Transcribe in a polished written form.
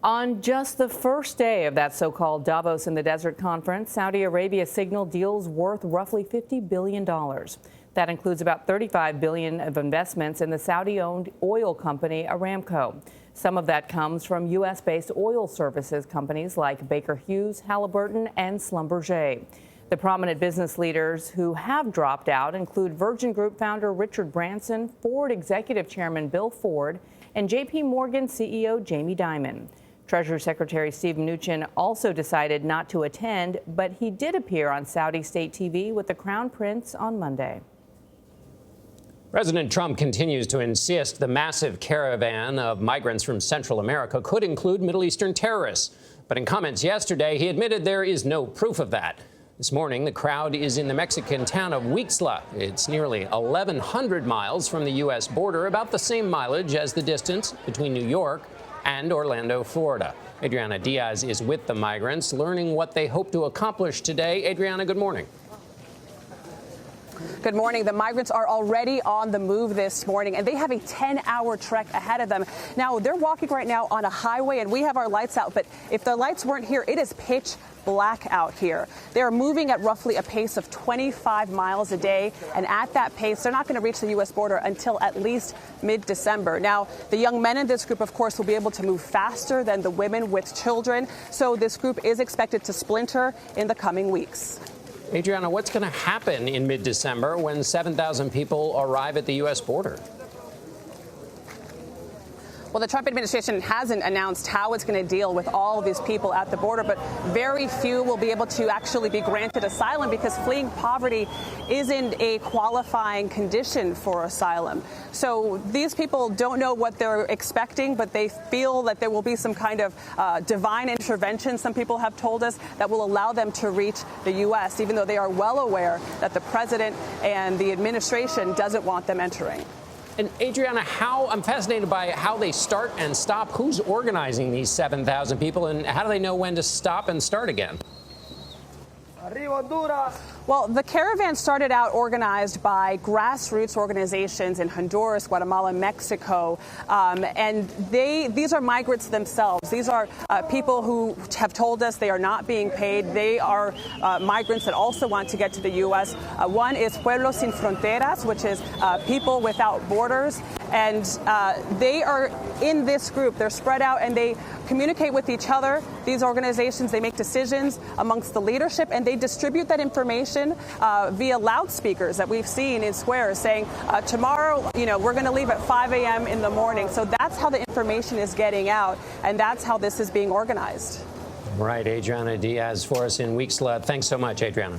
On just the first day of that so-called Davos in the Desert conference, Saudi Arabia signaled deals worth roughly $50 billion. That includes about $35 billion of investments in the Saudi-owned oil company Aramco. Some of that comes from U.S.-based oil services companies like Baker Hughes, Halliburton, and Schlumberger. The prominent business leaders who have dropped out include Virgin Group founder Richard Branson, Ford executive chairman Bill Ford, and J.P. Morgan CEO Jamie Dimon. Treasury Secretary Steve Mnuchin also decided not to attend, but he did appear on Saudi state TV with the Crown Prince on Monday. President Trump continues to insist the massive caravan of migrants from Central America could include Middle Eastern terrorists. But in comments yesterday, he admitted there is no proof of that. This morning, the crowd is in the Mexican town of Huixtla. It's nearly 1,100 miles from the U.S. border, about the same mileage as the distance between New York and Orlando, Florida. Adriana Diaz is with the migrants, learning what they hope to accomplish today. Adriana, good morning. Good morning. The migrants are already on the move this morning, and they have a 10-hour trek ahead of them. Now, they're walking right now on a highway, and we have our lights out. But if the lights weren't here, it is pitch black out here. They are moving at roughly a pace of 25 miles a day. And at that pace, they're not going to reach the U.S. border until at least mid-December. Now, the young men in this group, of course, will be able to move faster than the women with children. So this group is expected to splinter in the coming weeks. Adriana, what's going to happen in mid-December when 7,000 people arrive at the U.S. border? Well, the Trump administration hasn't announced how it's going to deal with all of these people at the border, but very few will be able to actually be granted asylum because fleeing poverty isn't a qualifying condition for asylum. So these people don't know what they're expecting, but they feel that there will be some kind of divine intervention, some people have told us, that will allow them to reach the U.S., even though they are well aware that the president and the administration doesn't want them entering. And Adriana, I'm fascinated by how they start and stop. Who's organizing these 7,000 people, and how do they know when to stop and start again? Well, the caravan started out organized by grassroots organizations in Honduras, Guatemala, Mexico, and these are migrants themselves. These are people who have told us they are not being paid. They are migrants that also want to get to the U.S. One is Pueblos Sin Fronteras, which is people without borders, and they are in this group. They're spread out, and they communicate with each other. These organizations, they make decisions amongst the leadership, and they distribute that information via loudspeakers that we've seen in squares saying, tomorrow, we're going to leave at 5 a.m. in the morning. So that's how the information is getting out, and that's how this is being organized. Right, Adriana Diaz for us in Huixtla. Thanks so much, Adriana.